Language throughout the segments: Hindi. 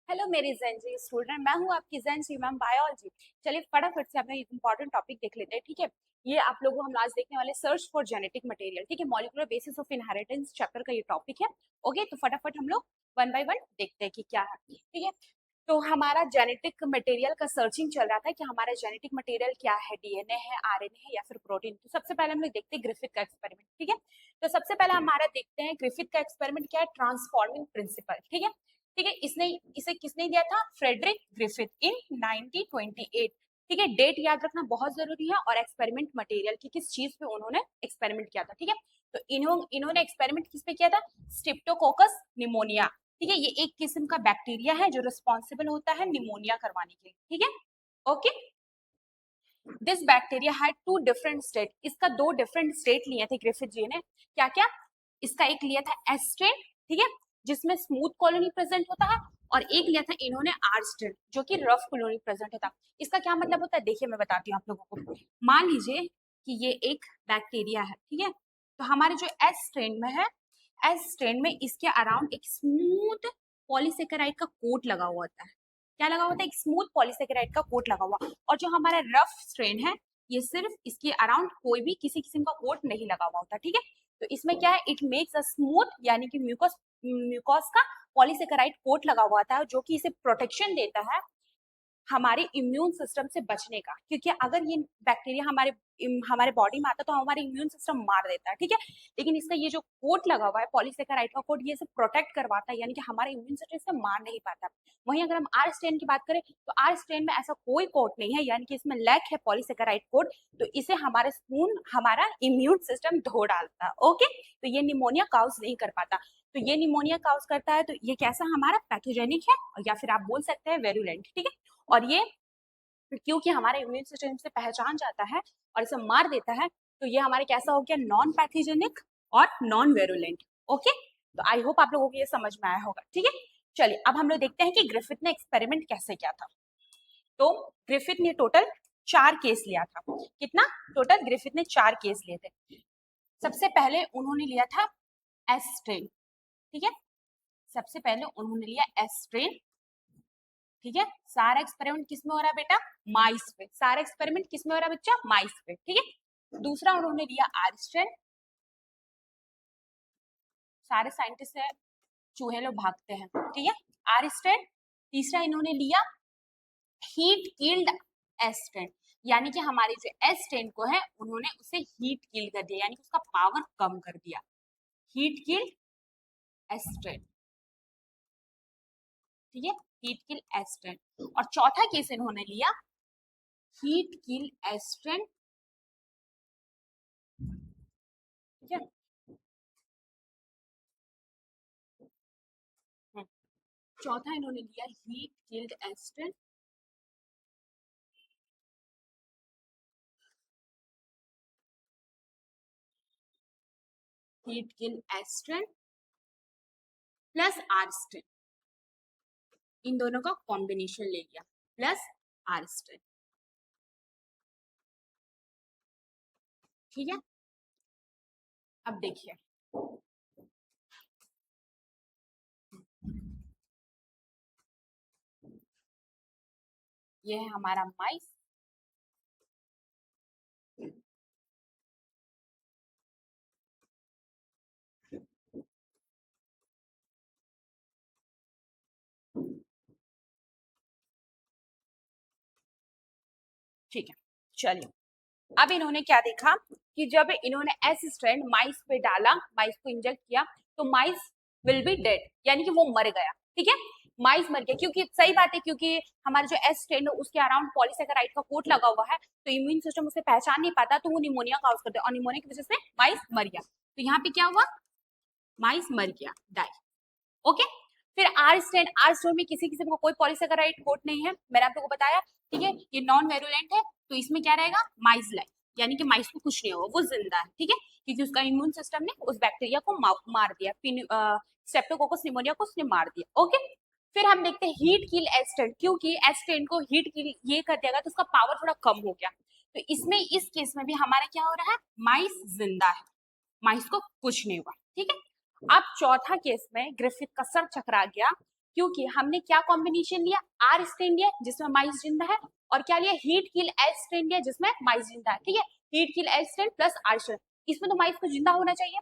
हेलो मेरी जेनजी स्टूडेंट, मैं हूँ आपकी जेनजी मैम बायोलॉजी। चलिए फटाफट से अपना इंपॉर्टेंट टॉपिक देख लेते हैं, ठीक है। ये आप लोगों को हम आज देखने वाले सर्च फॉर जेनेटिक मटेरियल, ठीक है। Molecular basis of inheritance chapter का ये टॉपिक है। ओके, तो फटाफट हम लोग वन बाय वन देखते हैं कि क्या है, ठीक है। तो हमारा जेनेटिक मटेरियल का सर्चिंग चल रहा था कि हमारा जेनेटिक मटेरियल क्या है, डीएनए है, आरएनए है या फिर प्रोटीन। तो सबसे पहले हम लोग देखते हैं ग्रिफिथ का एक्सपेरिमेंट, ठीक है। तो सबसे पहले हमारा देखते हैं ग्रिफिथ का एक्सपेरिमेंट क्या है, ट्रांसफॉर्मिंग प्रिंसिपल, ठीक है। ठीक है, इसने इसे किसने दिया था, फ्रेडरिक ग्रिफिथ इन 1928, ठीक है। डेट याद रखना बहुत जरूरी है, और एक्सपेरिमेंट मटेरियल की किस चीज पे उन्होंने एक्सपेरिमेंट किया था, ठीक है। तो इन्होंने एक्सपेरिमेंट किस पे किया था, स्ट्रेप्टोकोकस निमोनिया, ठीक है। ये एक किस्म का बैक्टीरिया है जो रिस्पॉन्सिबल होता है निमोनिया करवाने के लिए, ठीक है। Okay, this bacteria had two different state, इसका दो डिफरेंट स्टेट लिए थे ग्रिफिथ जी ने। क्या क्या, इसका एक लिया था एस स्ट्रेन, ठीक है, जिसमें स्मूथ कॉलोनी प्रेजेंट होता है, और एक लिया था इन्होंने आर स्ट्रेन जो कि रफ कॉलोनी प्रेजेंट होता है। इसका क्या मतलब होता है, देखिए मैं बताती हूँ आप लोगों को। मान लीजिए कि ये एक बैक्टीरिया है, ठीक है। तो हमारे जो एस स्ट्रेन में है, एस स्ट्रेन में इसके अराउंड एक स्मूथ पॉलीसेकेराइड का कोट लगा हुआ होता है। क्या लगा हुआ था, एक स्मूथ पॉलीसेकेराइड का कोट लगा हुआ। और जो हमारा रफ स्ट्रेन है, ये सिर्फ इसके अराउंड कोई भी किसी किस्म का कोट नहीं लगा हुआ होता, ठीक है। तो इसमें क्या है, इट मेक्स अ स्मूथ यानी कि म्यूकोस का पॉलीसेकेराइड कोट लगा हुआ था, जो कि इसे प्रोटेक्शन देता है हमारे इम्यून सिस्टम से बचने का। क्योंकि अगर ये बैक्टीरिया हमारे बॉडी में आता तो हमारे इम्यून सिस्टम मार देता है, ठीक है। लेकिन इसका ये जो कोट लगा हुआ है पॉलीसेकेराइड का कोट, ये इसे प्रोटेक्ट करवाता है, यानी कि हमारे इम्यून सिस्टम इसे मार नहीं पाता। वहीं अगर हम आर स्ट्रेन की बात करें तो आर स्ट्रेन में ऐसा कोई कोट नहीं है, यानी कि इसमें लैक है पॉलीसेकेराइड कोट, तो इसे हमारा इम्यून सिस्टम धो डालता है। ओके, तो ये निमोनिया काउज नहीं कर पाता। तो ये निमोनिया काउज करता है, तो ये कैसा हमारा पैथोजेनिक है, या फिर आप बोल सकते हैं वेरुलेंट, ठीक है। और ये क्योंकि हमारे इम्यून सिस्टम से पहचान जाता है और इसे मार देता है, तो ये हमारे कैसा हो गया, नॉन पैथोजेनिक और नॉन वेरुलेंट। ओके, तो आई होप आप लोगों को ये समझ में आया होगा, ठीक है। चलिए अब हम लोग देखते हैं कि ग्रिफिथ ने एक्सपेरिमेंट कैसे किया था। तो ग्रिफिथ ने टोटल 4 केस लिया था। कितना, टोटल ग्रिफिथ ने 4 केस लिए थे। सबसे पहले उन्होंने लिया था एस स्ट्रेन, ठीक है। सबसे पहले उन्होंने लिया एस स्ट्रेन, ठीक है। सारा एक्सपेरिमेंट किसमें हो रहा है बेटा, माइस पे। सारा एक्सपेरिमेंट किसमें हो रहा है बच्चा, माइस पे, ठीक है। दूसरा उन्होंने लिया आर स्ट्रेन, सारे साइंटिस्ट है, चूहे लोग भागते हैं, ठीक है, आर स्ट्रेन। तीसरा इन्होंने लिया हीट किल्ड एस स्ट्रेन, यानी कि हमारे जो एस स्ट्रेन को है उन्होंने उसे हीट किल कर दिया, यानी कि उसका पावर कम कर दिया, हीट किल्ड एस स्ट्रेन, ठीक है, हीट किल एस स्ट्रेन। और चौथा केस इन्होंने लिया हीट किल एस स्ट्रेन, ठीक है। चौथा इन्होंने लिया heat killed S strain, heat kill S strain plus R strain, इन दोनों का कॉम्बिनेशन ले लिया, प्लस आर स्ट्रेन, ठीक है। अब देखिए, ये है हमारा माइस, ठीक है। चलिए अब इन्होंने क्या देखा कि जब इन्होंने एस स्ट्रेन माइस पे डाला, माइस को इंजेक्ट किया, तो माइस विल बी डेड, यानी कि वो मर गया, ठीक है। माइस मर गया, क्योंकि सही बात है, क्योंकि हमारा जो एस स्ट्रेन है उसके अराउंड पॉलीसेकेराइड का कोट लगा हुआ है, तो इम्यून सिस्टम उसे पहचान नहीं पाता, तो वो निमोनिया काउज करता है, और निमोनिया की वजह से माइस मर गया। तो यहाँ पे क्या हुआ, माइस मर गया, डाई। ओके, फिर आर स्ट्रेन में किसी किस्म का कोई पॉलीसेकेराइड कोट नहीं है, मैंने आप लोगों को बताया, ठीक है। ये नॉन वेरुलेंट है, तो इसमें क्या रहेगा, माइस लाइक, यानी कि माइस को कुछ नहीं होगा, वो जिंदा है, ठीक है, क्योंकि उसका इम्यून सिस्टम ने उस बैक्टीरिया को मार दिया, स्ट्रेप्टोकोकस निमोनिया को उसने मार दिया। ओके, फिर हम देखते हैं हीट किल एस्ट्रेन, क्योंकि एस्ट्रेन को हीट किल ये कर दिया तो उसका पावर थोड़ा कम हो गया, तो इसमें इस केस में भी हमारा क्या हो रहा है, माइस जिंदा है, माइस को कुछ नहीं हुआ, ठीक है। अब चौथा केस में ग्रिफिथ का सर चकरा गया, क्योंकि हमने क्या कॉम्बिनेशन लिया, आर स्ट्रेन लिया जिसमें माइस जिंदा है, और क्या लिया, हीट किल एच स्ट्रेन लिया जिसमें माइस जिंदा है। ठीक है, heat kill H strain plus R strain, इसमें तो माइस को जिंदा होना चाहिए,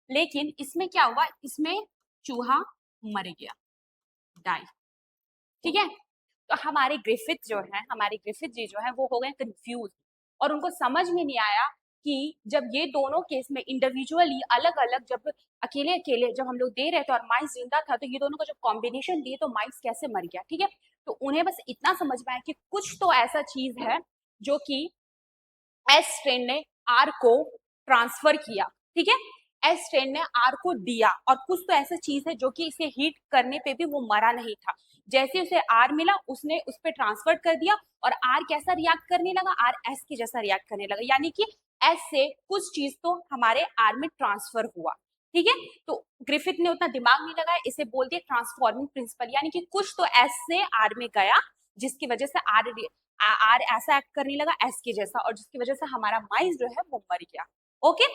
लेकिन इसमें क्या हुआ, इसमें चूहा मर गया, डाई। ठीक है, तो हमारे ग्रिफिथ जो है, हमारे ग्रिफिथ जी जो है वो हो गए कंफ्यूज, और उनको समझ में नहीं आया कि जब ये दोनों केस में इंडिविजुअली अलग अलग, जब अकेले अकेले जब हम लोग दे रहे थे और माइस जिंदा था, तो ये दोनों का जब कॉम्बिनेशन दिए तो माइस कैसे मर गया। ठीक है, तो उन्हें बस इतना समझ में आया कि कुछ तो ऐसा चीज है जो कि एस स्ट्रेन ने आर को ट्रांसफर किया। ठीक है, एस स्ट्रेन ने आर को दिया, और कुछ तो ऐसा चीज है जो कि इसे हीट करने पे भी वो मरा नहीं था, जैसे उसे आर मिला उसने उस पर ट्रांसफर कर दिया, और आर कैसा रिएक्ट करने लगा, आर एस के जैसा रिएक्ट करने लगा, यानी कि एस से कुछ चीज तो हमारे आर में ट्रांसफर हुआ। ठीक है, तो ग्रिफिथ ने उतना दिमाग नहीं लगाया, इसे बोल दिया ट्रांसफॉर्मिंग प्रिंसिपल, यानी कि कुछ तो एस से आर में गया जिसकी वजह से आर ऐसा एक्ट करने लगा एस के जैसा, और जिसकी वजह से हमारा माइस जो है वो मर गया। ओके,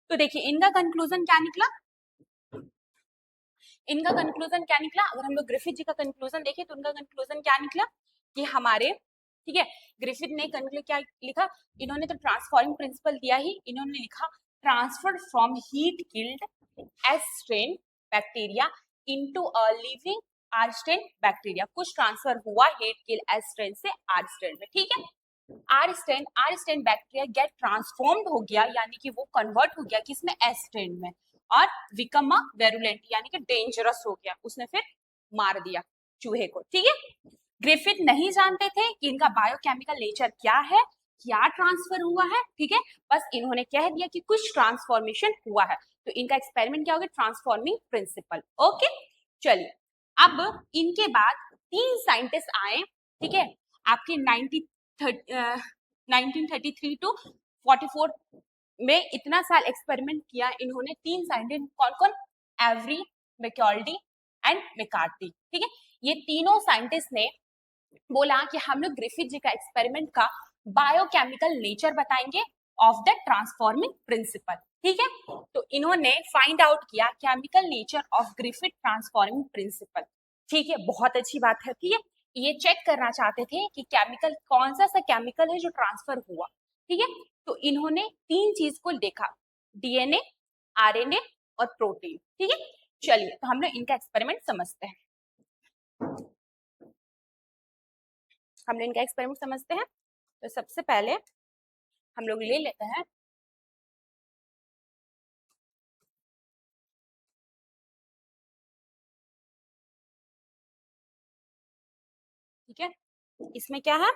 तो देखिए इनका कंक्लूजन क्या निकला, इनका कंक्लूजन क्या निकला, अगर हम लोग ग्रिफिथ जी का कंक्लूजन देखें तो उनका कंक्लूजन क्या निकला कि हमारे, ठीक है, ग्रिफिथ ने कंक्लूड क्या लिखा, इन्होंने तो ट्रांसफॉर्मिंग प्रिंसिपल दिया ही, इन्होंने लिखा transfer from heat killed S strain bacteria into a living R strain bacteria, कुछ ट्रांसफर हुआ हीट किल एस स्ट्रेन से आर स्ट्रेन में। ठीक है, R strain bacteria get transformed हो गया, यानी कि वो कन्वर्ट हो गया किसमें, एस स्ट्रेन में, और बिकम अ वेरुलेंट, यानी कि डेंजरस हो गया, उसने फिर मार दिया चूहे को। ठीक है, ग्रिफिथ नहीं जानते थे कि इनका बायोकेमिकल नेचर क्या है, क्या ट्रांसफर हुआ है। ठीक है, बस इन्होंने कह दिया कि कुछ ट्रांसफॉर्मेशन हुआ है, तो इनका एक्सपेरिमेंट क्या होगा, ट्रांसफॉर्मिंग प्रिंसिपल। ओके, चलिए अब इनके बाद 3 साइंटिस्ट आए। ठीक है, आपके 1933 टू 44 में इतना साल एक्सपेरिमेंट किया इन्होंने, 3 साइंटिस्ट कौन कौन, एवरी, मैकॉल्डी एंड मैकार्टी। ठीक है, ये तीनों साइंटिस्ट ने बोला कि हम लोग ग्रिफिथ जी का एक्सपेरिमेंट का बायोकेमिकल नेचर बताएंगे ऑफ द ट्रांसफॉर्मिंग प्रिंसिपल। ठीक है, तो इन्होंने फाइंड आउट किया chemical nature of Griffith transforming principle. ठीक है, बहुत अच्छी बात है। ठीक है, ये चेक करना चाहते थे कि केमिकल कौन सा केमिकल है जो ट्रांसफर हुआ। ठीक है, तो इन्होंने 3 चीज को देखा, डीएनए, आरएनए और प्रोटीन। ठीक है, चलिए तो हम लोग इनका एक्सपेरिमेंट समझते हैं, हम लोग इनका एक्सपेरिमेंट समझते हैं। तो सबसे पहले हम लोग ले लेते हैं ठीक है, इसमें क्या है,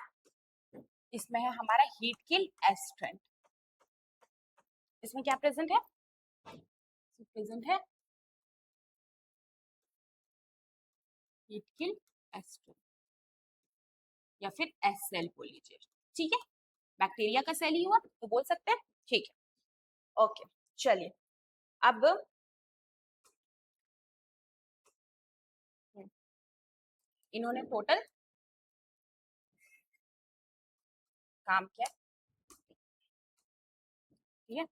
इसमें है हमारा हीट किल एस्ट्रेंट, इसमें क्या प्रेजेंट है, प्रेजेंट है हीट किल एस्ट्रेंट, या फिर एस सेल बोल लीजिए। ठीक है, बैक्टीरिया का सेल ही हुआ तो बोल सकते हैं। ठीक है, ओके, चलिए अब इन्होंने टोटल काम किया। ठीक है,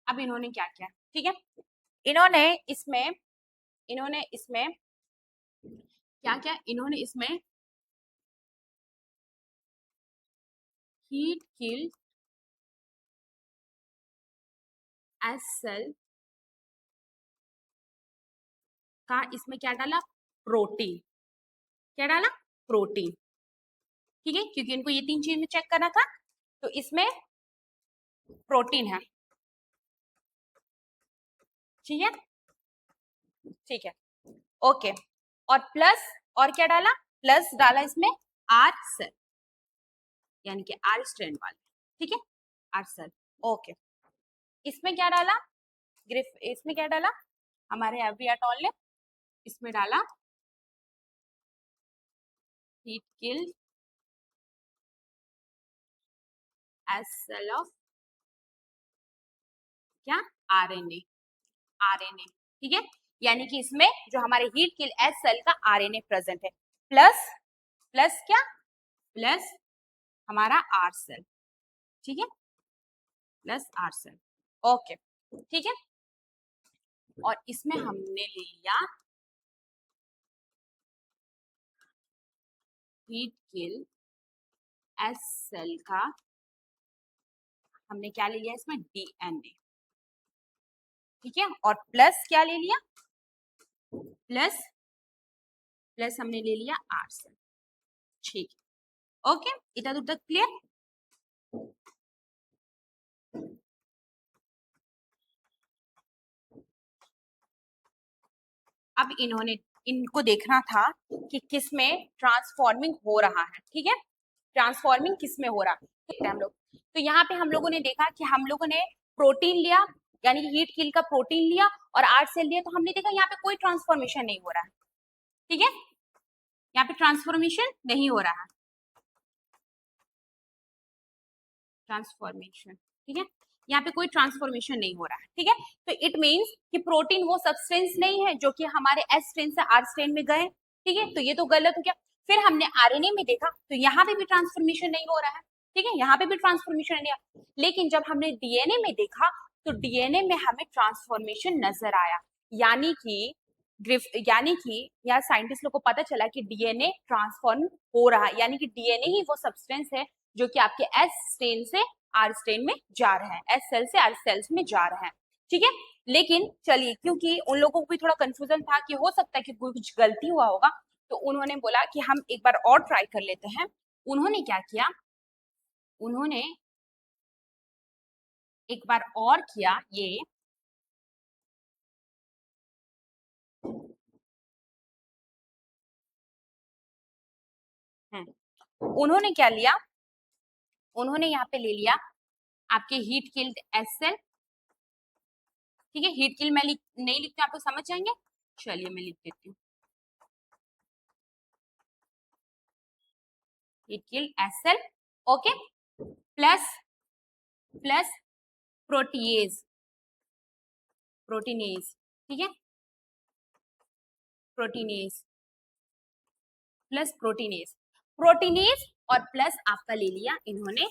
अब इन्होंने क्या किया, ठीक है, इन्होंने इसमें इन्होंने इसमें क्या किया, इन्होंने इसमें हीट किल एस सेल का, इसमें क्या डाला, प्रोटीन, क्या डाला, प्रोटीन। ठीक है, क्योंकि इनको ये 3 चीज में चेक करना था, तो इसमें प्रोटीन है। ठीक है, ठीक है, ओके, और प्लस, और क्या डाला, प्लस डाला इसमें आर सेल, यानी कि आर स्ट्रैंड वाले। ठीक है, आर सेल, ओके, इसमें क्या डाला, ग्रिफ, इसमें क्या डाला, हमारे एवरी एटॉल ने इसमें डाला heat kill S cell of क्या, आरएनए, आरएनए। ठीक है, यानी कि इसमें जो हमारे हीट किल एस सेल का आरएनए प्रेजेंट है। प्लस प्लस क्या, प्लस हमारा आर सेल, ठीक है, प्लस आर सेल, ओके, ठीक है। और इसमें हमने ले लिया हीट किल एस सेल का, हमने क्या ले लिया इसमें, डीएनए, ठीक है। और प्लस क्या ले लिया, प्लस प्लस हमने ले लिया आर सेल, ठीक है, ओके, इधर उधर क्लियर। अब इनको देखना था कि किस में ट्रांसफॉर्मिंग हो रहा है, ठीक है, ट्रांसफॉर्मिंग किस में हो रहा है हम लोग। तो यहाँ पे हम लोगों ने देखा कि हम लोगों ने प्रोटीन लिया, यानी कि हीट किल का प्रोटीन लिया और आर सेल लिया, तो हमने देखा यहाँ पे कोई ट्रांसफॉर्मेशन नहीं हो रहा है, ठीक है, यहाँ पे ट्रांसफॉर्मेशन नहीं हो रहा है, ट्रांसफॉर्मेशन, ठीक है, यहाँ पे कोई ट्रांसफॉर्मेशन नहीं हो रहा है, ठीक है। तो इट मींस कि प्रोटीन वो सब्सटेंस नहीं है जो कि हमारे एस स्ट्रेन से आर स्ट्रेन में गए, ठीक है, तो ये तो गलत हो गया। फिर हमने आरएनए में देखा तो यहाँ पे भी ट्रांसफॉर्मेशन नहीं हो रहा है, ठीक है, यहाँ पे भी ट्रांसफॉर्मेशन नहीं आया। लेकिन जब हमने डीएनए में देखा तो डीएनए में हमें ट्रांसफॉर्मेशन नजर आया, यानी कि यार साइंटिस्ट लोग को पता चला कि डीएनए ट्रांसफॉर्म हो रहा है, यानी कि डीएनए ही वो सब्सटेंस है जो कि आपके एस स्ट्रेन से आर स्ट्रेन में जा रहे हैं, एस सेल से आर सेल्स में जा रहे हैं, ठीक है। लेकिन चलिए, क्योंकि उन लोगों को भी थोड़ा कंफ्यूजन था कि हो सकता है कि कुछ गलती हुआ होगा, तो उन्होंने बोला कि हम एक बार और ट्राई कर लेते हैं। उन्होंने क्या किया, उन्होंने एक बार और किया ये, उन्होंने क्या लिया, उन्होंने यहाँ पे ले लिया आपके हीट किल्ड एस सेल, ठीक है, हीट किल मैं नहीं लिखती, आप लोग समझ जाएंगे, चलिए मैं लिख देती हूँ, heat kill S cell, okay, plus plus protease, proteinase, ठीक है, प्रोटीनेज प्लस प्रोटीनेज, प्रोटीनेज और प्लस आपका ले लिया इन्होंने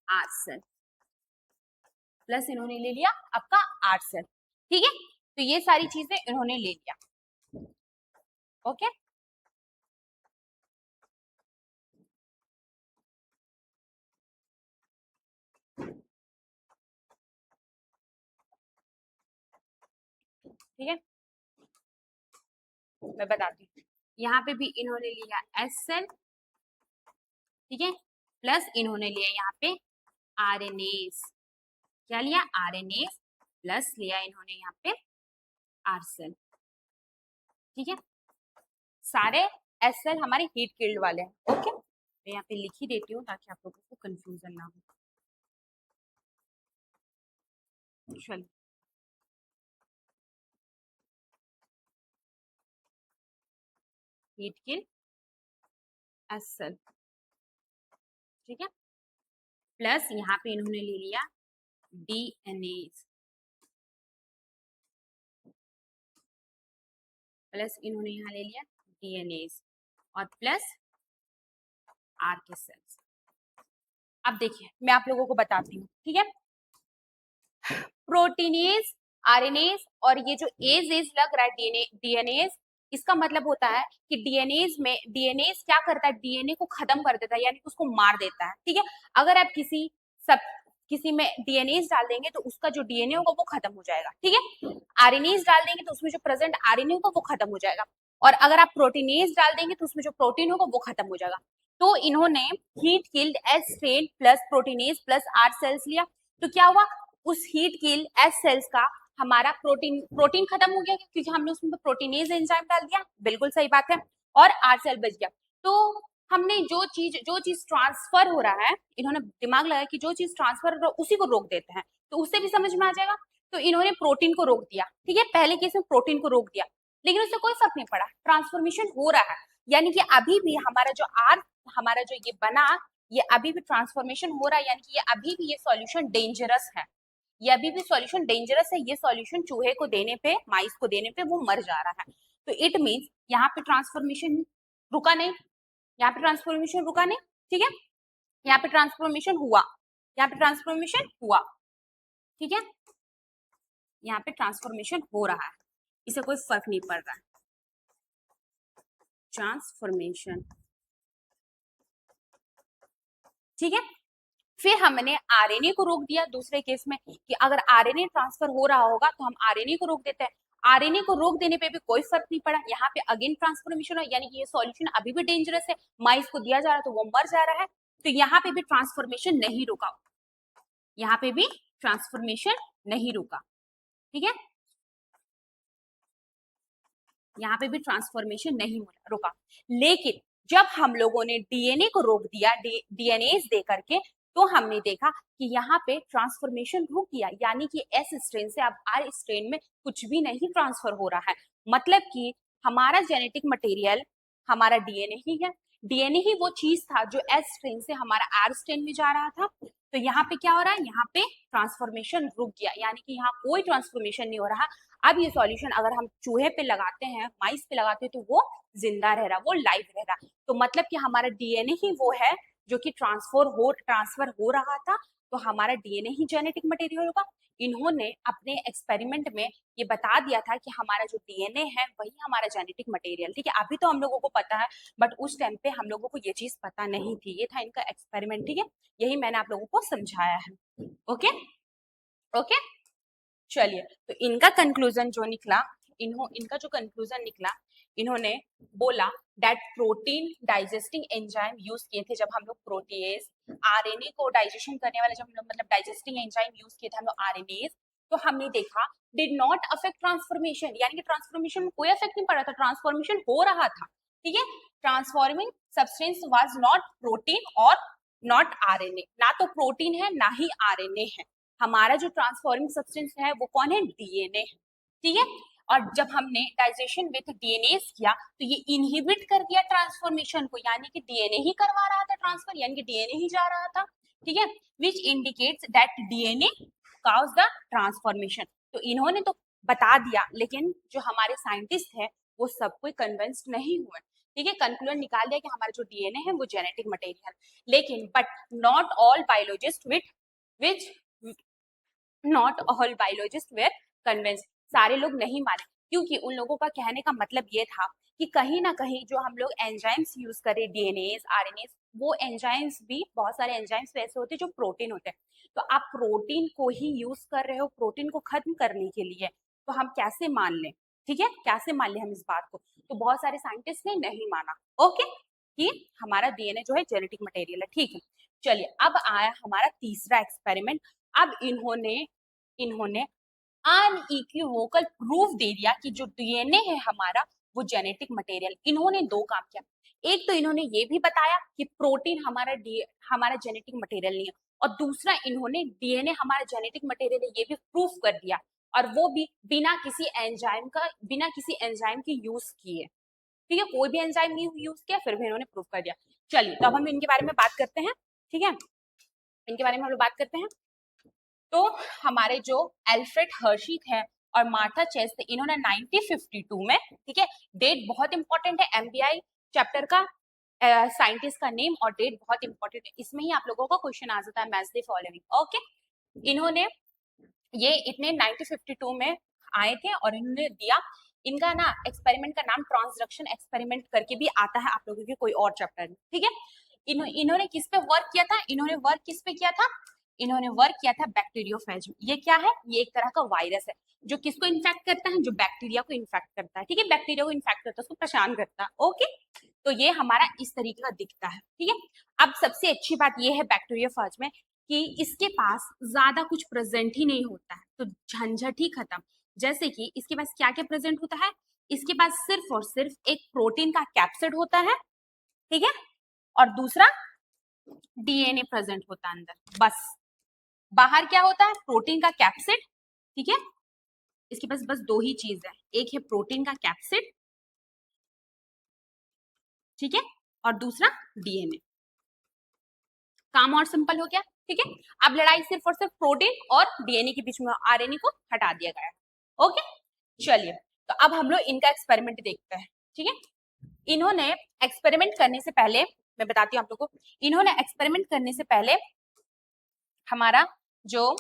आर सेल, प्लस इन्होंने ले लिया आपका आर सेल, ठीक है। तो ये सारी चीजें इन्होंने ले लिया, ओके। ठीक है, मैं बताती हूँ, यहाँ पे भी इन्होंने लिया एस सेल, ठीक है, प्लस इन्होंने लिया यहाँ पे आरएनएस, क्या लिया, आरएनएस, प्लस लिया इन्होंने यहाँ पे आर सेल, ठीक है, सारे एस सेल हमारे हीट किल्ड वाले हैं, ओके। मैं यहाँ पे लिख ही देती हूँ ताकि आप लोगों को कंफ्यूजन ना हो, चलो, हीट किल एस सेल, ठीक है, प्लस यहाँ पे इन्होंने ले लिया डीएनए, प्लस इन्होंने यहाँ ले लिया डीएनए और प्लस आर के सेल्स। अब देखिए मैं आप लोगों को बताती हूँ, ठीक है, प्रोटीनेज, आरएनएज और ये जो एज एज लग रहा है डीएनए डीएनएज, इसका मतलब होता है कि डीएनएज में डीएनएज क्या करता है, डीएनए को खत्म कर देता है, यानी उसको मार देता है, ठीक है। अगर आप किसी में डीएनएज डाल देंगे तो उसका जो डीएनए होगा वो खत्म हो जाएगा, ठीक है। आरएनएज डाल देंगे तो उसमें जो प्रेजेंट आरएनए होगा वो खत्म हो जाएगा, और अगर आप प्रोटीनेज डाल देंगे तो उसमें जो प्रोटीन होगा वो खत्म हो जाएगा। तो इन्होंने heat killed S strain plus proteinase plus R cells लिया, तो क्या हुआ, उस हीट किल एस सेल्स का हमारा प्रोटीन प्रोटीन खत्म हो गया क्योंकि हमने उसमें प्रोटीनेज एंजाइम डाल दिया, बिल्कुल सही बात है, और आर सेल बच गया। तो हमने जो चीज ट्रांसफर हो रहा है, इन्होंने दिमाग लगाया कि जो चीज ट्रांसफर हो रहा है उसी को रोक देते हैं, तो उससे भी समझ में आ जाएगा। तो इन्होंने प्रोटीन को रोक दिया, ठीक है, पहले केस में प्रोटीन को रोक दिया, लेकिन उससे कोई फर्क नहीं पड़ा, ट्रांसफॉर्मेशन हो रहा है, यानी कि अभी भी हमारा जो ये बना, ये अभी भी ट्रांसफॉर्मेशन हो रहा है, यानी कि ये अभी भी ये सॉल्यूशन डेंजरस है, ये अभी भी सॉल्यूशन डेंजरस है, ये सॉल्यूशन चूहे को देने पे, माइस को देने पे वो मर जा रहा है। तो इट मींस यहाँ पे ट्रांसफॉर्मेशन रुका नहीं, यहाँ पे ट्रांसफॉर्मेशन रुका नहीं, ठीक है, यहाँ पे ट्रांसफॉर्मेशन हुआ, यहाँ पे ट्रांसफॉर्मेशन हुआ, ठीक है, यहाँ पे ट्रांसफॉर्मेशन हो रहा है, इसे कोई फर्क नहीं पड़ रहा है, ट्रांसफॉर्मेशन, ठीक है। फिर हमने आरएनए को रोक दिया दूसरे केस में कि अगर आरएनए ट्रांसफर हो रहा होगा तो हम आरएनए को रोक देते हैं, आरएनए को रोक देने पे भी कोई फर्क नहीं पड़ा, यहाँ पे अगेन ट्रांसफॉर्मेशन हो, यानी कि ये सॉल्यूशन अभी भी डेंजरस है, माइस को दिया जा रहा है तो वो मर जा रहा है, तो यहाँ पे भी ट्रांसफॉर्मेशन नहीं रुका, यहाँ पे भी ट्रांसफॉर्मेशन नहीं रुका, ठीक है, यहाँ पे भी ट्रांसफॉर्मेशन नहीं रुका। लेकिन जब हम लोगों ने डीएनए को रोक दिया, डीएनए दे करके, तो हमने देखा कि यहाँ पे ट्रांसफॉर्मेशन रुक गया, यानी कि एस स्ट्रेन से अब आर स्ट्रेन में कुछ भी नहीं ट्रांसफर हो रहा है, मतलब कि हमारा जेनेटिक मटेरियल हमारा डीएनए ही है, डीएनए ही वो चीज था जो एस स्ट्रेन से हमारा आर स्ट्रेन में जा रहा था, तो यहाँ पे क्या हो रहा है, यहाँ पे ट्रांसफॉर्मेशन रुक गया, यानी कि यहाँ कोई ट्रांसफॉर्मेशन नहीं हो रहा। अब ये सॉल्यूशन अगर हम चूहे पे लगाते हैं, माइस पे लगाते हैं, तो वो जिंदा रह रहा, वो लाइव रह रहा, तो मतलब कि हमारा डीएनए ही वो है जो कि ट्रांसफर हो रहा था, तो हमारा डीएनए ही जेनेटिक मटेरियल होगा। इन्होंने अपने एक्सपेरिमेंट में ये बता दिया था कि हमारा जो डीएनए है वही हमारा जेनेटिक मटेरियल, ठीक है, अभी तो हम लोगों को पता है, बट उस टाइम पे हम लोगों को ये चीज पता नहीं थी, ये था इनका एक्सपेरिमेंट, ठीक है, यही मैंने आप लोगों को समझाया है, ओके ओके। चलिए, तो इनका कंक्लूजन जो निकला, इनका जो कंक्लूजन निकला, इन्होंने बोला that protein digesting enzyme use किए थे, जब हम लोग प्रोटीएज आरएनए को डाइजेशन करने वाले, जब हम लोग मतलब डाइजेस्टिंग एंजाइम यूज किए थे हम लोग आरएनए, तो हमने देखा डिड नॉट अफेक्ट ट्रांसफॉर्मेशन, यानी कि ट्रांसफॉर्मेशन में कोई इफेक्ट नहीं पड़ा था, ट्रांसफॉर्मेशन हो रहा था, ठीक है, transforming substance was not protein और नॉट आरएनए, ना तो प्रोटीन है ना ही आरएनए है, हमारा जो ट्रांसफॉर्मिंग सब्सटेंस है वो कौन है, डीएनए, ठीक है, और जब हमने डाइजेशन विथ डीएनए किया तो ये इनहिबिट कर दिया ट्रांसफॉर्मेशन को, यानी कि डीएनए ही करवा रहा था ट्रांसफर, यानी कि डीएनए ही जा रहा था, ठीक है, which indicates that DNA cause the transformation, तो इन्होंने तो बता दिया, लेकिन जो हमारे साइंटिस्ट है वो सब कोई कन्विंस्ड नहीं हुए, ठीक है, कंक्लूजन निकाल दिया कि हमारा जो डीएनए है वो जेनेटिक मटेरियल, लेकिन but not all biologist which not all biologist were convinced, सारे लोग नहीं माने, क्योंकि उन लोगों का कहने का मतलब ये था कि कहीं ना कहीं जो हम लोग एंजाइम्स यूज करें, डीएनए आरएनए, वो एंजाइम्स भी, बहुत सारे एंजाइम्स ऐसे होते हैं जो प्रोटीन होते हैं, तो आप प्रोटीन को ही यूज कर रहे हो प्रोटीन को खत्म करने के लिए, तो हम कैसे मान लें, ठीक है, कैसे मान लें हम इस बात को, तो बहुत सारे साइंटिस्ट ने नहीं माना, ओके, कि हमारा डीएनए जो है जेनेटिक मटेरियल है, ठीक है। चलिए, अब आया हमारा तीसरा एक्सपेरिमेंट, अब इन्होंने इन्होंने अनइक्विवोकल प्रूफ दे दिया कि जो डीएनए है हमारा वो जेनेटिक मटेरियल, इन्होंने दो काम किया, एक तो इन्होंने ये भी बताया कि प्रोटीन हमारा जेनेटिक मटेरियल नहीं है, और दूसरा इन्होंने डीएनए हमारा जेनेटिक मटेरियल है ये भी प्रूफ कर दिया, और वो भी बिना किसी एंजाइम की यूज किए, ठीक है, कोई भी एंजाइम नहीं यूज किया, फिर भी इन्होंने प्रूफ कर दिया। चलिए, तो अब हम इनके बारे में बात करते हैं, ठीक है, इनके बारे में हम लोग बात करते हैं। तो हमारे जो एल्फ्रेड हर्शी थे और मार्था चेस थे, इन्होंने 1952 में, ठीक है, डेट बहुत इंपॉर्टेंट है, एमबीआई चैप्टर का साइंटिस्ट का नेम और डेट बहुत इंपॉर्टेंट है, इसमें ही आप लोगों का क्वेश्चन आ जाता है, मैच द फॉलोइंग, ओके, इन्होंने ये इतने 1952 में आए थे और इन्होंने दिया, इनका ना एक्सपेरिमेंट का नाम ट्रांसडक्शन एक्सपेरिमेंट करके भी आता है आप लोगों के कोई और चैप्टर में, ठीक है, इन्होंने किस पे वर्क किया था, इन्होंने वर्क किस पे किया था, इन्होंने वर्क किया था बैक्टीरियोफेज, ये क्या है, ये एक तरह का वायरस है जो किसको इन्फेक्ट करता है, जो बैक्टीरिया को इन्फेक्ट करता है, ठीक है, बैक्टीरिया को इन्फेक्ट करता है, उसको परेशान करता है, ओके, तो ये हमारा इस तरीके का दिखता है, ठीक है। अब सबसे अच्छी बात ये है बैक्टीरियोफेज में कि इसके पास ज्यादा कुछ प्रेजेंट ही नहीं होता है, तो झंझट ही खत्म, जैसे कि इसके पास क्या क्या प्रेजेंट होता है, इसके पास सिर्फ और सिर्फ एक प्रोटीन का कैप्सिड होता है, ठीक है, और दूसरा डीएनए प्रेजेंट होता है अंदर, बस, बाहर क्या होता है, प्रोटीन का कैप्सिड, ठीक है, इसके पास बस दो ही चीज है, एक है प्रोटीन का कैप्सिड, ठीक है, और दूसरा डीएनए, काम और सिंपल हो गया, ठीक है, अब लड़ाई सिर्फ और सिर्फ प्रोटीन और डीएनए के बीच में, आरएनए को हटा दिया गया, ओके। चलिए, तो अब हम लोग इनका एक्सपेरिमेंट देखते हैं, ठीक है, इन्होंने एक्सपेरिमेंट करने से पहले, मैं बताती हूँ आप लोगों को, इन्होंने एक्सपेरिमेंट करने से पहले हमारा जो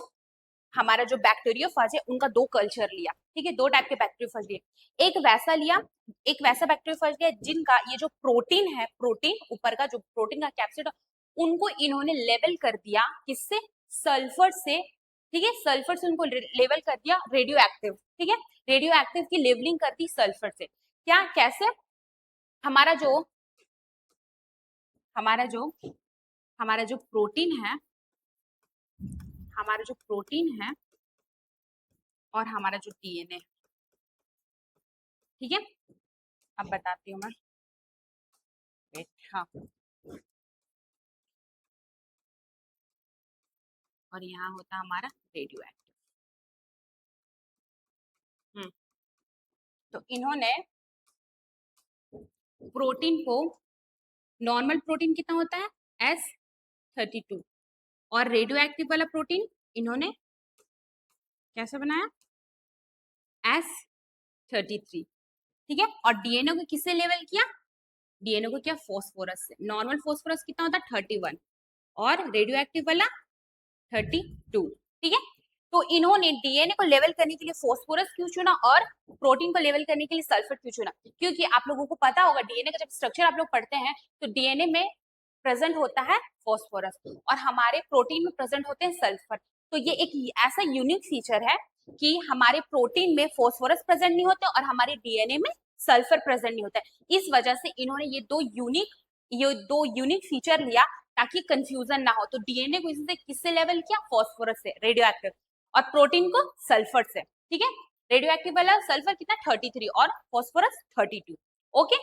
हमारा जो बैक्टीरियोफाज है उनका दो कल्चर लिया, ठीक है, दो टाइप के बैक्टीरियोफाज लिए। एक वैसा बैक्टीरियोफाज लिया जिनका ये जो प्रोटीन है, प्रोटीन ऊपर का जो प्रोटीन का कैप्सिड, उनको इन्होंने लेवल कर दिया किससे, सल्फर से, ठीक है, सल्फर से उनको लेवल कर दिया रेडियो एक्टिव, ठीक है, रेडियो एक्टिव की लेवलिंग कर दी सल्फर से। क्या, कैसे, हमारा जो हमारा जो हमारा जो प्रोटीन है, हमारा जो प्रोटीन है और हमारा जो डीएनए, ठीक है, अब बताती हूँ मैं। हाँ, और यहाँ होता हमारा रेडियो एक्टिव। तो इन्होंने प्रोटीन को, नॉर्मल प्रोटीन कितना होता है, S32, और रेडियो एक्टिव वाला प्रोटीन इन्होंने कैसे बनाया, S33, ठीक है, और डीएनए को किससे लेवल किया, डीएनए को क्या, फॉस्फोरस से। नॉर्मल फॉस्फोरस कितना होता है, 31, और रेडियो एक्टिव वाला 32, ठीक है। तो इन्होंने डीएनए को लेवल करने के लिए फॉस्फोरस क्यों चुना और प्रोटीन को लेवल करने के लिए सल्फर क्यों चुना, क्योंकि आप लोगों को पता होगा डीएनए का जब स्ट्रक्चर आप लोग पढ़ते हैं तो डीएनए में प्रेजेंट होता है फॉस्फोरस और हमारे प्रोटीन में प्रेजेंट होते हैं सल्फर। तो ये एक ऐसा यूनिक फीचर है कि हमारे प्रोटीन में फॉस्फोरस प्रेजेंट नहीं होते और हमारे डीएनए में सल्फर प्रेजेंट नहीं होता है। इस वजह से इन्होंने ये दो यूनिक फीचर लिया ताकि कंफ्यूजन ना हो। तो डीएनए को इससे किससे लेवल किया, फॉस्फोरस से, रेडियो एक्टिव, और प्रोटीन को सल्फर से, ठीक है। रेडियो एक्टिव वाला सल्फर कितना, 33, और फॉस्फोरस 32। ओके,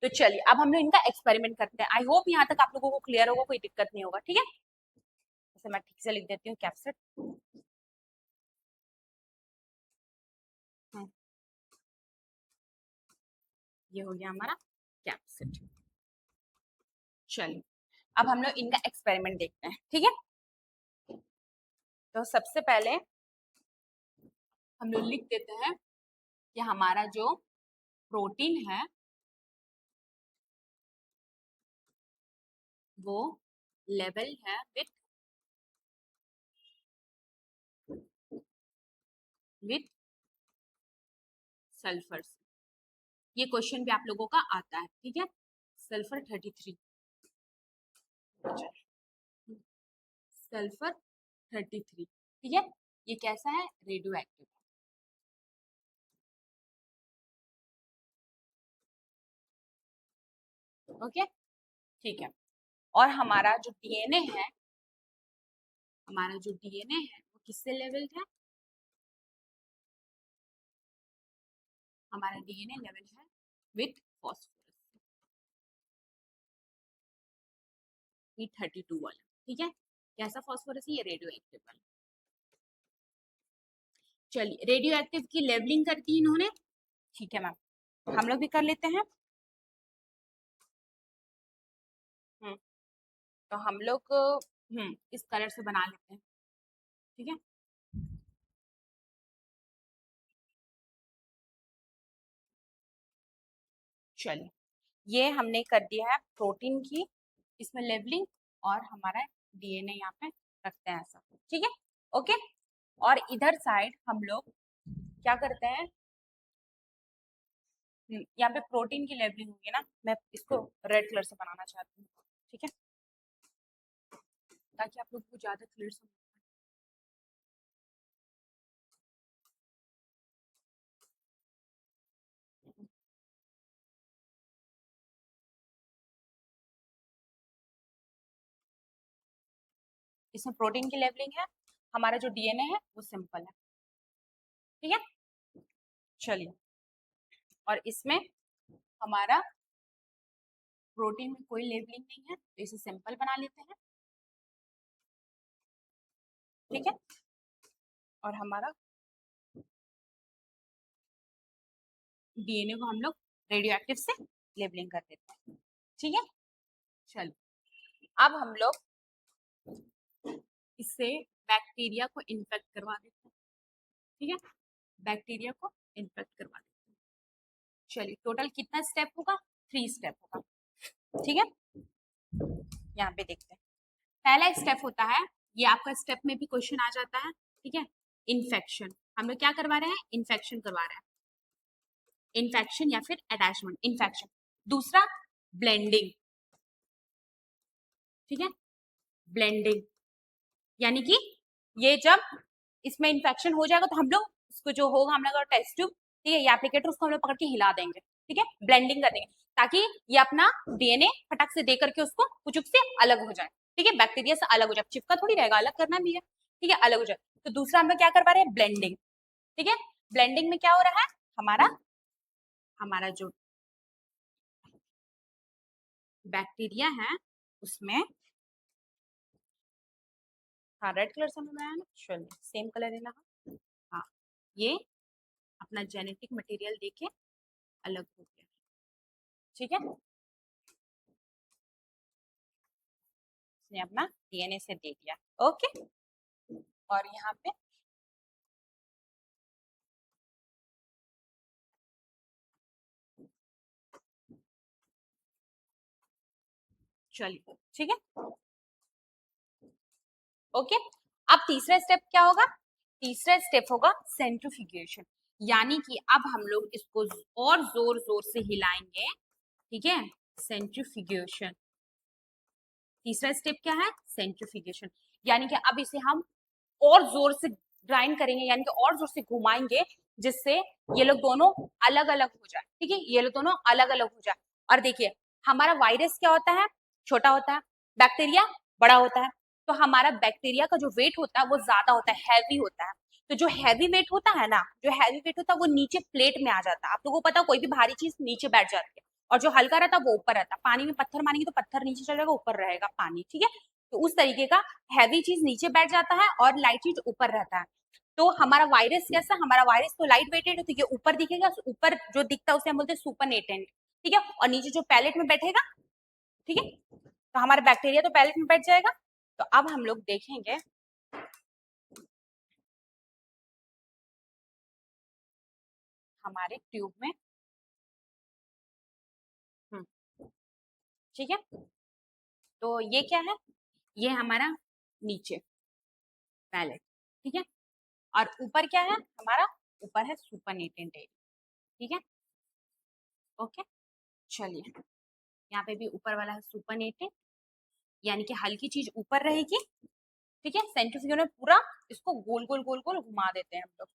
तो चलिए अब हम लोग इनका एक्सपेरिमेंट करते हैं। आई होप यहाँ तक आप लोगों को क्लियर होगा, कोई दिक्कत नहीं होगा, ठीक है। जैसे मैं ठीक से लिख देती हूँ, कैप्सिड। ये हो गया हमारा कैप्सिड। चलिए अब हम लोग इनका एक्सपेरिमेंट देखते हैं, ठीक है। तो सबसे पहले हम लोग लिख देते हैं कि हमारा जो प्रोटीन है वो लेवल है विथ सल्फर। ये क्वेश्चन भी आप लोगों का आता है, ठीक है। सल्फर 33, सल्फर 33, ठीक है। ये कैसा है, रेडियो एक्टिव, ओके, ठीक है। और हमारा जो डीएनए है, हमारा जो डीएनए है वो किससे लेवल है, हमारा डीएनए लेवल है विथ फॉस्फोरस, ये 32 वाला, ठीक है। कैसा फॉस्फोरस है, ये रेडियो एक्टिव वाला। चलिए रेडियो एक्टिव की लेवलिंग करती है इन्होंने, ठीक है मैम, हम लोग भी कर लेते हैं। तो हम लोग इस कलर से बना लेते हैं, ठीक है। चलिए ये हमने कर दिया है प्रोटीन की इसमें लेवलिंग, और हमारा डीएनए यहाँ पे रखते हैं ऐसा, ठीक है, ओके। और इधर साइड हम लोग क्या करते हैं, यहाँ पे प्रोटीन की लेवलिंग होगी ना, मैं इसको रेड कलर से बनाना चाहती हूँ, ठीक है, ताकि आप लोग को ज्यादा क्लियर समझ। इसमें प्रोटीन की लेवलिंग है, हमारा जो डीएनए है वो सिंपल है, ठीक है। चलिए, और इसमें हमारा प्रोटीन में कोई लेबलिंग नहीं है तो इसे सिंपल बना लेते हैं, ठीक है। और हमारा डीएनए को हम लोग रेडियो एक्टिव से लेबलिंग कर देते हैं, ठीक है। चलो अब हम लोग इससे बैक्टीरिया को इन्फेक्ट करवा देते हैं, ठीक है, बैक्टीरिया को इन्फेक्ट करवा देते हैं। चलिए टोटल कितना स्टेप होगा, 3 स्टेप होगा। ठीक है, यहाँ पे देखते हैं। पहला स्टेप होता है, ये आपका स्टेप में भी क्वेश्चन आ जाता है, ठीक है, इन्फेक्शन। हम लोग क्या करवा रहे हैं, इन्फेक्शन करवा रहे हैं, इन्फेक्शन या फिर अटैचमेंट, इन्फेक्शन। दूसरा ब्लेंडिंग, ठीक है, ब्लेंडिंग यानी कि ये जब इसमें इन्फेक्शन हो जाएगा तो हम लोग इसको जो होगा, हम लोग टेस्ट ट्यूब, ठीक है, ये एप्लीकेटर, उसको हम लोग पकड़ के हिला देंगे, ठीक है, ब्लेंडिंग कर देंगे ताकि ये अपना डीएनए फटक से दे करके उसको कुचुक से अलग हो जाए, ठीक है, बैक्टीरिया से अलग हो जाए, चिपका थोड़ी रहेगा, अलग करना भी है, ठीक है, अलग हो जाए। तो दूसरा हम लोग क्या कर पा रहे हैं, ब्लेंडिंग, ठीक है। ब्लेंडिंग में क्या हो रहा है, हमारा हमारा जो बैक्टीरिया है उसमें, हाँ रेड कलर से हमें बनाया ना, चलिए सेम कलर है ना, हाँ, ये अपना जेनेटिक मटेरियल देके अलग हो गया, ठीक है, इसने अपना डीएनए से दे दिया, ओके। और यहाँ पे चलिए, ठीक है, ओके। अब तीसरा स्टेप क्या होगा, तीसरा स्टेप होगा सेंट्रीफ्यूगेशन, यानी कि अब हम लोग इसको और जोर जोर से हिलाएंगे, ठीक है, सेंट्रीफ्यूगेशन। तीसरा स्टेप क्या है, सेंट्रीफ्यूगेशन, यानी कि अब इसे हम और जोर से ग्राइंड करेंगे, यानी कि और जोर से घुमाएंगे, जिससे ये लोग दोनों अलग अलग हो जाए, ठीक है, ये लोग दोनों अलग अलग हो जाए। और देखिए हमारा वायरस क्या होता है, छोटा होता है, बैक्टीरिया बड़ा होता है, तो हमारा बैक्टीरिया का जो वेट होता है वो ज्यादा होता है, हैवी होता है। तो जो हैवी वेट होता है ना, जो हैवी वेट होता है वो नीचे प्लेट में आ जाता है, आप लोगों को पता है कोई भी भारी चीज नीचे बैठ जाती है, और जो हल्का रहता है वो ऊपर रहता है। पानी में पत्थर मारेंगे तो पत्थर नीचे चल जाएगा, ऊपर रहेगा पानी, ठीक है, तो उस तरीके का हैवी चीज नीचे बैठ जाता है और लाइट चीज ऊपर रहता है। तो हमारा वायरस कैसा, हमारा वायरस तो लाइट वेटेड है, तो ये ऊपर दिखेगा, ऊपर जो दिखता है उसे हम बोलते हैं सुपर नेटेंट, ठीक है, और नीचे जो पैलेट में बैठेगा, ठीक है, तो हमारा बैक्टीरिया तो पैलेट में बैठ जाएगा। तो अब हम लोग देखेंगे हमारे ट्यूब में, ठीक है, तो ये क्या है, ये हमारा नीचे पैलेट, ठीक है, और ऊपर क्या है हमारा, ऊपर है सुपर नेटेंट एरिया, ठीक है, ओके। चलिए यहाँ पे भी ऊपर वाला है सुपर नेटेंट, यानी कि हल्की चीज ऊपर रहेगी, ठीक है, सेंट्रीफ्यूगल में पूरा इसको गोल गोल गोल गोल घुमा देते हैं हम लोग,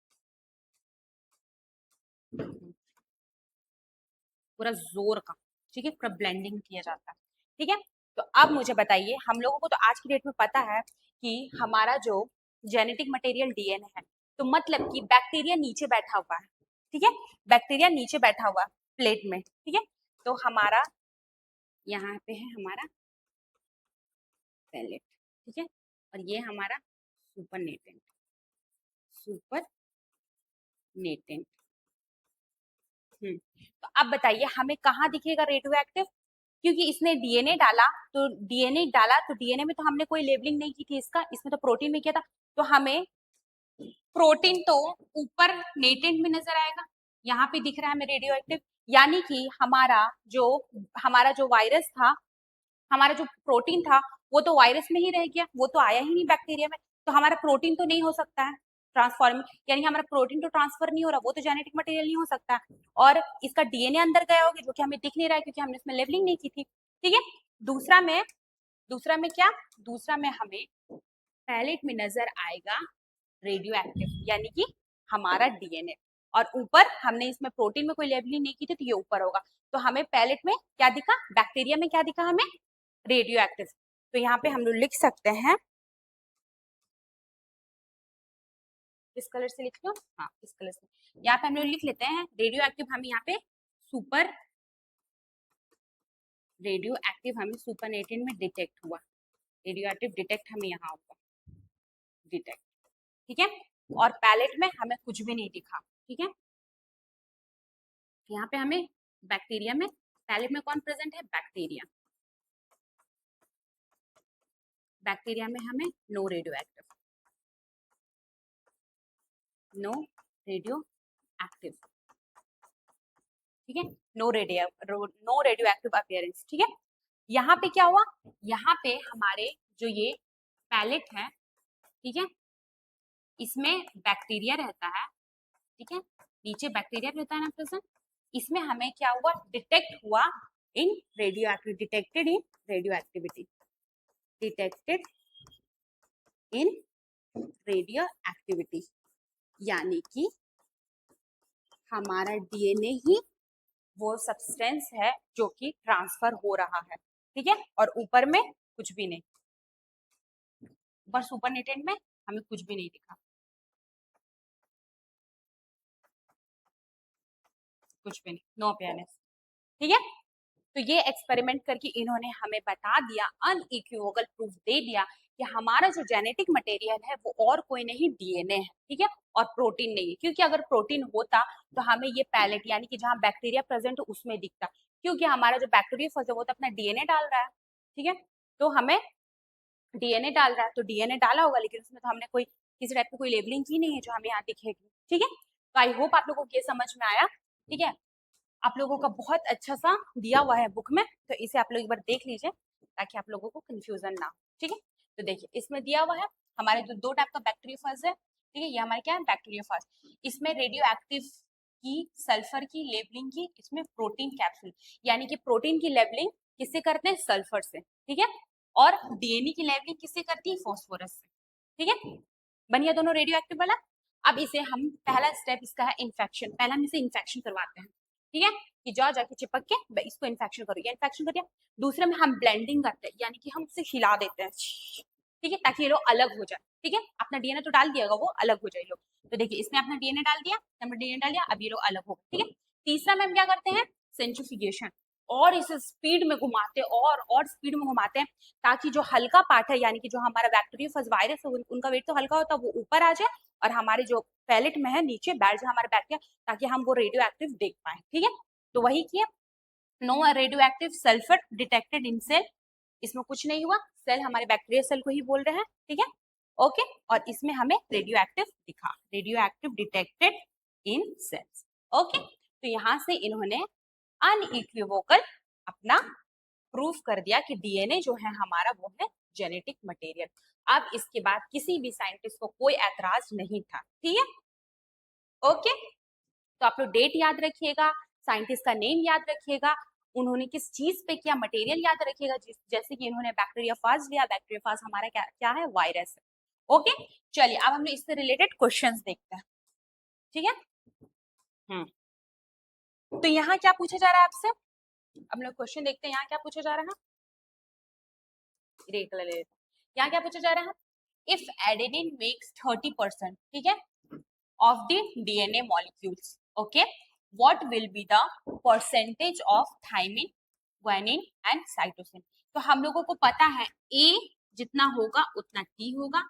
पूरा जोर का, ठीक है, पूरा ब्लेंडिंग किया जाता है, ठीक है। तो अब मुझे बताइए, हम लोगों को तो आज की डेट में पता है कि हमारा जो जेनेटिक मटेरियल डीएनए है, तो मतलब कि बैक्टीरिया नीचे बैठा हुआ है, ठीक है, बैक्टीरिया नीचे बैठा हुआ है प्लेट में, ठीक है, तो हमारा यहाँ पे है हमारा पैलेट, ठीक है, और ये हमारा सुपर नेटेंट, सुपर नेटेंट। तो अब बताइए हमें कहाँ दिखेगा रेडियो एक्टिव, क्योंकि इसने डीएनए डाला, तो डीएनए डाला तो डीएनए में तो हमने कोई लेबलिंग नहीं की थी इसका, इसमें तो प्रोटीन में किया था, तो हमें प्रोटीन तो ऊपर नेटेंट में नजर आएगा, यहाँ पे दिख रहा है हमें रेडियो एक्टिव, यानी कि जो हमारा जो वायरस था, हमारा जो प्रोटीन था वो तो वायरस में ही रह गया, वो तो आया ही नहीं बैक्टीरिया में, तो हमारा प्रोटीन तो नहीं हो सकता है ट्रांसफॉर्म, यानी हमारा प्रोटीन तो ट्रांसफर नहीं हो रहा, वो तो जेनेटिक मटेरियल नहीं हो सकता है, और इसका डीएनए अंदर गया होगा जो कि हमें दिख नहीं रहा है क्योंकि हमने इसमें लेबलिंग नहीं की थी, ठीक है। दूसरा में दूसरा में क्या, दूसरा में हमें पैलेट में नजर आएगा रेडियो एक्टिव, यानी कि हमारा डीएनए, और ऊपर हमने इसमें प्रोटीन में कोई लेबलिंग नहीं की थी तो ये ऊपर होगा, तो हमें पैलेट में क्या दिखा, बैक्टीरिया में क्या दिखा हमें, रेडियो एक्टिव। तो यहाँ पे हम लोग लिख सकते हैं, किस कलर से लिखते हो, हाँ इस कलर से, यहाँ पे हम लोग लिख लेते हैं रेडियो एक्टिव, हमें यहाँ पे सुपर रेडियो एक्टिव हमें सुपर नेटेंट में डिटेक्ट हुआ, रेडियो एक्टिव डिटेक्ट हमें यहाँ हुआ, डिटेक्ट, ठीक है, और पैलेट में हमें कुछ भी नहीं दिखा, ठीक है, यहाँ पे हमें बैक्टीरिया में, पैलेट में कौन प्रेजेंट है, बैक्टीरिया, बैक्टीरिया में हमें no radioactive, no radioactive, ठीक है, नो रेडियो एक्टिव अपीयरेंस। ठीक है, यहाँ पे क्या हुआ, यहाँ पे हमारे जो ये पैलेट है, ठीक है, इसमें बैक्टीरिया रहता है, ठीक है, नीचे बैक्टीरिया रहता है ना प्रेजेंट, इसमें हमें क्या हुआ, डिटेक्ट हुआ इन radio active, detected in radio activity, detected in radio activity, यानी कि हमारा डीएनए ही वो सब्सटेंस है जो कि ट्रांसफर हो रहा है, ठीक है, और ऊपर में कुछ भी नहीं, ऊपर सुपरनेटेंट में हमें कुछ भी नहीं दिखा, कुछ भी नहीं, नो अपीयरेंस। ठीक है, तो ये एक्सपेरिमेंट करके इन्होंने हमें बता दिया, अनइक्विवोकल प्रूफ दे दिया कि हमारा जो जेनेटिक मटेरियल है वो और कोई नहीं डीएनए है, ठीक है, और प्रोटीन नहीं है, क्योंकि अगर प्रोटीन होता तो हमें ये पैलेट यानी कि जहाँ बैक्टीरिया प्रेजेंट है उसमें दिखता, क्योंकि हमारा जो बैक्टीरिया फंस है वो तो अपना डीएनए डाल रहा है, ठीक है, तो हमें डीएनए डाल रहा है, तो डीएनए डाला होगा लेकिन उसमें तो हमने कोई किसी टाइप की कोई लेबलिंग की नहीं है जो हमें यहाँ दिखेगी, ठीक है, तो आई होप आप लोगों को ये समझ में आया, ठीक है, आप लोगों का बहुत अच्छा सा दिया हुआ है बुक में, तो इसे आप लोग एक बार देख लीजिए ताकि आप लोगों को कंफ्यूजन ना हो, ठीक है, तो देखिए इसमें दिया हुआ है हमारे जो दो टाइप का बैक्टीरियोफाज है, ठीक है, ये हमारे क्या है बैक्टीरियोफाज, इसमें रेडियो एक्टिव की, सल्फर की लेबलिंग की, इसमें प्रोटीन कैप्सूल, यानी कि प्रोटीन की लेबलिंग किससे करते हैं, सल्फर से, ठीक है, और डीएनए की लेबलिंग किससे करती है, फॉस्फोरस से, ठीक है, बनिया दोनों रेडियो एक्टिव वाला। अब इसे हम पहला स्टेप इसका है इन्फेक्शन, पहला हम इसे इन्फेक्शन करवाते हैं, ठीक है, कि जाके चिपक के इसको इन्फेक्शन करो, ये इन्फेक्शन कर दिया। दूसरे में हम ब्लेंडिंग करते हैं, यानी कि हम उसे हिला देते हैं, ठीक है, ताकि ये लोग अलग हो जाए, ठीक है, अपना डीएनए तो डाल दिएगा, वो अलग हो जाए लोग, तो देखिए इसने अपना डीएनए डाल दिया, हमने डीएनए डाल दिया, अब ये लोग अलग हो गए, ठीक है। तीसरा में हम क्या करते हैं, सेंट्रीफ्यूगेशन, और इसे स्पीड में घुमाते हैं और स्पीड में घुमाते हैं, ताकि जो हल्का पार्ट है यानी कि जो हमारा बैक्टीरियोफेज वायरस है उनका वेट तो हल्का होता है, वो ऊपर आ जाए और हमारे जो पैलेट में है नीचे बैठ जाए हमारे बैक्टीरिया, ताकि हम वो रेडियो एक्टिव देख पाए, ठीक है, तो वही किया, no radioactive sulphur detected in cell, इसमें कुछ नहीं हुआ, सेल हमारे बैक्टीरिया सेल को ही बोल रहे हैं, ठीक है, ओके, और इसमें हमें रेडियो एक्टिव दिखा, radioactive detected in cells, okay, तो यहाँ से इन्होंने अनइक्विवोकल अपना प्रूफ कर दिया कि डीएनए जो है हमारा वो है जेनेटिक मटेरियल। अब इसके बाद किसी भी साइंटिस्ट को कोई ऐतराज नहीं था, ठीक है, ओके, तो आप लोग डेट याद रखिएगा, साइंटिस्ट का नेम याद रखिएगा, उन्होंने किस चीज पे किया मटेरियल याद रखिएगा, जैसे कि इन्होंने बैक्टीरियाफाज लिया, बैक्टीरियाफाज हमारा क्या क्या है, वायरस है, ओके, चलिए अब हम लोग इससे रिलेटेड क्वेश्चंस देखते हैं, ठीक है, तो यहाँ क्या पूछा जा रहा है आपसे, हम लोग क्वेश्चन देखते हैं, यहाँ क्या पूछा जा रहा है, ग्रे कलर ले लेते हैं, यहाँ क्या पूछा जा रहा है, इफ एडेनिन मेक्स 30%, ठीक है, of the DNA molecules. Okay, what will be the percentage of thymine, guanine and cytosine? तो हम लोगों को पता है A जितना होगा उतना T होगा,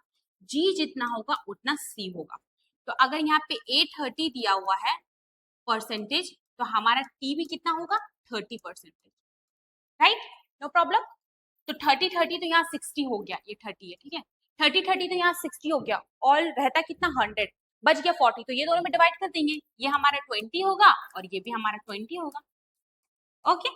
G जितना होगा उतना C होगा, तो अगर यहाँ पे A30 दिया हुआ है परसेंटेज, तो हमारा T भी कितना होगा 30%, राइट, नो प्रॉब्लम, तो 30 तो यहाँ 60 हो गया, ये 30 है, ठीक है, 30 तो यहाँ 60 हो गया, और रहता कितना 100, बच गया 40, तो ये दोनों में डिवाइड कर देंगे, ये हमारा 20 होगा और ये भी हमारा 20 होगा, ओके,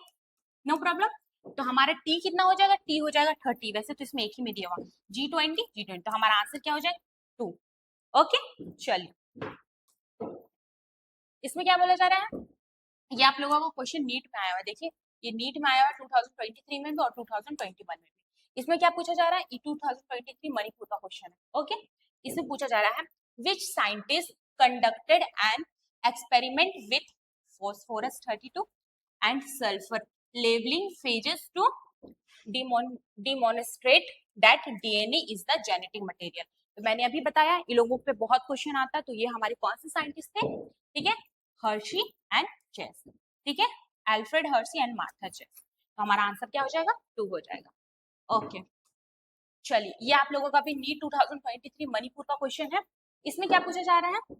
नो प्रॉब्लम, तो हमारा टी कितना हो जाएगा, टी हो जाएगा 30, वैसे तो इसमें एक ही में दिया हुआ G20, तो हमारा आंसर क्या हो जाएगा 2, ओके, चलिए इसमें क्या बोला जा रहा है, ये आप लोगों को क्वेश्चन नीट में आया हुआ है, देखिए ये नीट में आया हुआ 2023 में भी और 2021 में भी, इसमें क्या पूछा जा रहा है, 2023 मणिपुर का क्वेश्चन है, ओके, इसमें पूछा जा रहा है which scientist conducted an experiment with phosphorus 32 and sulfur labeling phages to demonstrate that DNA is the genetic material। तो मैंने अभी बताया इन लोगों पे बहुत क्वेश्चन आता है, तो ये हमारे कौन से साइंटिस्ट थे, ठीक है, हर्शी एंड चेस, ठीक है, Alfred Hershey and Martha Chase, तो हमारा आंसर क्या हो जाएगा 2 हो जाएगा, ओके, चलिए ये आप लोगों का भी नीट 2023 मणिपुर का क्वेश्चन है, इसमें क्या पूछा जा रहा है,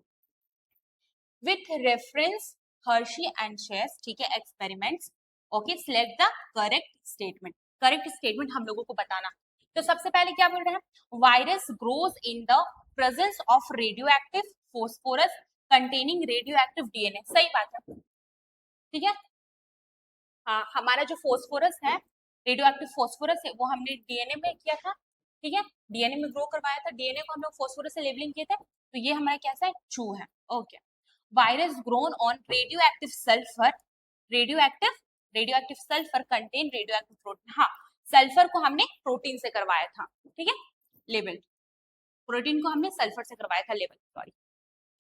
with reference Hershey and Chase, ठीक है, experiments, okay, select the correct statement, correct statement हम लोगों को बताना, तो सबसे पहले क्या बोल रहे हैं, virus grows in the presence of radio active phosphorus containing radio active DNA, सही बात है, ठीक है। हाँ, हमारा जो फोस्फोरस है, रेडियो एक्टिव फोस्फोरस है, वो हमने डीएनए में किया था। ठीक है, डीएनए में ग्रो करवाया था, डीएनए को हम लोग फोस्फोरस से लेबलिंग किए थे, तो ये हमारा कैसा है, चू है। Okay, virus grown on radio active sulphur, radio active, radio active sulphur contain radio active protein. हाँ, सल्फर को हमने प्रोटीन से करवाया था, ठीक है, लेबल, प्रोटीन को हमने सल्फर से करवाया था लेबल, सॉरी।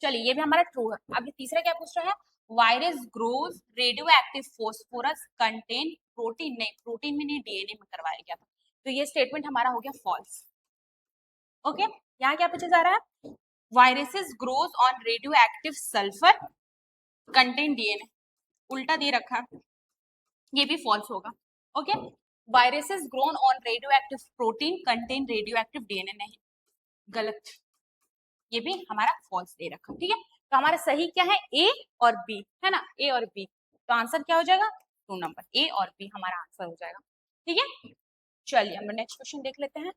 चलिए, ये भी हमारा ट्रू है। अब ये तीसरा क्या पूछ रहा है, virus grows radio active phosphorus contain protein, नहीं, प्रोटीन में नहीं, डीएनए में करवाया गया था, तो ये स्टेटमेंट हमारा हो गया फॉल्स। ओके, यहाँ क्या पूछा जा रहा है, viruses grows on radio active sulphur contain DNA, उल्टा दे रखा है, ये भी फॉल्स होगा। Okay, viruses grown on radio active protein contain radio active DNA, नहीं, गलत, ये भी हमारा फॉल्स दे रखा। ठीक है, तो हमारा सही क्या है, ए और बी है ना, ए और बी, तो आंसर क्या हो जाएगा, 2 नंबर, ए और बी हमारा आंसर हो जाएगा। ठीक है, चलिए हम नेक्स्ट क्वेश्चन देख लेते हैं।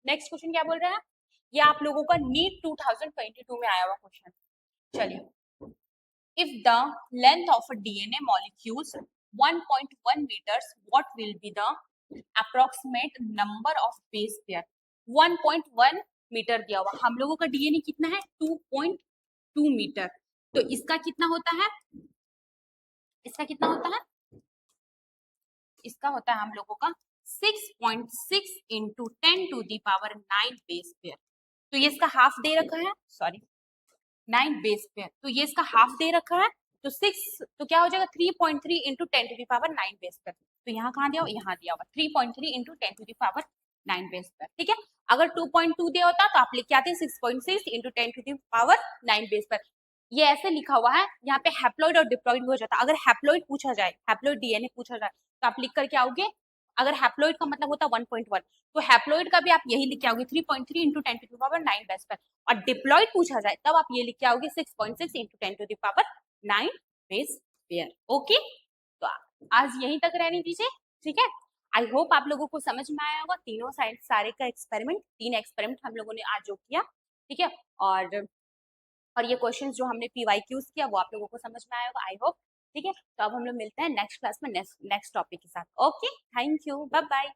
नेक्स्ट क्वेश्चन क्या बोल रहा है, ये आप लोगों का नीट 2022 में आया हुआ क्वेश्चन। चलिए, if the length of a DNA molecules 1.1 meters, what will be the approximate number of base pair? 1.1 metre दिया हुआ, हम लोगों का डीएनए कितना है, 2.2 मीटर, तो इसका कितना होता है, इसका कितना होता है, इसका होता है हम लोगों का 6.6 इंटू 10⁹ बेस पेयर, तो ये इसका हाफ दे रखा है, सॉरी 9 बेस पेयर, तो ये इसका हाफ दे रखा है, तो 6, तो क्या हो जाएगा 3.3 इंटू 10⁹ बेस पेयर, तो यहाँ कहाँ दिया हुआ, यहाँ दिया हुआ 3.3 इंटू 10⁹ बेस पेयर। ठीक है, अगर 2.2 दिया होता तो आप लिख के आते 6.6 इंटू 10⁹ बेस पेयर, ये ऐसे लिखा हुआ है, यहाँ पे हैप्लॉइड और डिप्लॉइड हो जाता, अगर हैप्लॉइड पूछा जाए, हैप्लॉइड डीएनए पूछा जाए, तो आप लिख करके आओगे, अगर हैप्लॉइड का मतलब होता 1.1, तो हैप्लॉइड का भी आप यही लिख के आओगे 3.3 इंटू 10⁹ बेस पेयर, और डिप्लॉइड पूछा जाए तब आप ये लिख के आओगे 6.6 इंटू 10⁹ बेस पेयर। ओके, तो आज यहीं तक रहने दीजिए। ठीक है, आई होप आप लोगों को समझ में आया होगा, तीनों साइड सारे का एक्सपेरिमेंट, 3 एक्सपेरिमेंट हम लोगों ने आज जो किया। ठीक है, और ये क्वेश्चंस जो हमने पीवाईक्यूज किया वो आप लोगों को समझ में आया होगा, आई होप। ठीक है, तो अब हम लोग मिलते हैं नेक्स्ट क्लास में नेक्स्ट टॉपिक के साथ। Okay, thank you, bye bye.